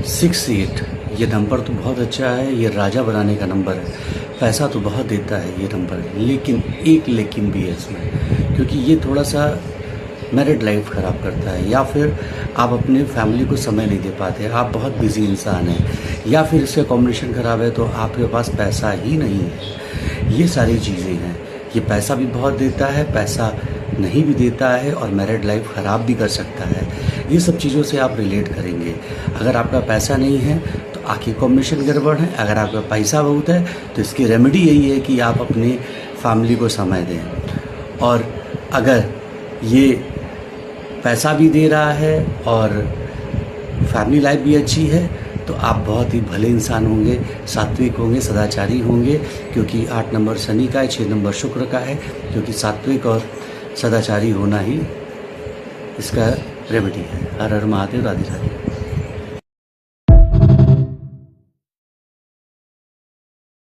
68 ये नंबर तो बहुत अच्छा है। ये राजा बनाने का नंबर है। पैसा तो बहुत देता है ये नंबर, लेकिन एक लेकिन भी है इसमें, क्योंकि ये थोड़ा सा मैरिड लाइफ ख़राब करता है, या फिर आप अपने फैमिली को समय नहीं दे पाते, आप बहुत बिजी इंसान हैं, या फिर इसका कॉम्बिनेशन ख़राब है तो आपके पास पैसा ही नहीं है। ये सारी चीज़ें हैं। ये पैसा भी बहुत देता है, पैसा नहीं भी देता है, और मैरिड लाइफ ख़राब भी कर सकता है। ये सब चीज़ों से आप रिलेट करेंगे। अगर आपका पैसा नहीं है तो आपकी कॉम्बिनेशन गड़बड़ है। अगर आपका पैसा बहुत है तो इसकी रेमेडी यही है कि आप अपनी फैमिली को समय दें। और अगर ये पैसा भी दे रहा है और फैमिली लाइफ भी अच्छी है तो आप बहुत ही भले इंसान होंगे, सात्विक होंगे, सदाचारी होंगे, क्योंकि 8 नंबर शनि का है, 6 नंबर शुक्र का है, क्योंकि सात्विक और सदाचारी होना ही इसका रेमेडी है। हर हर महादेव, राधे राधे।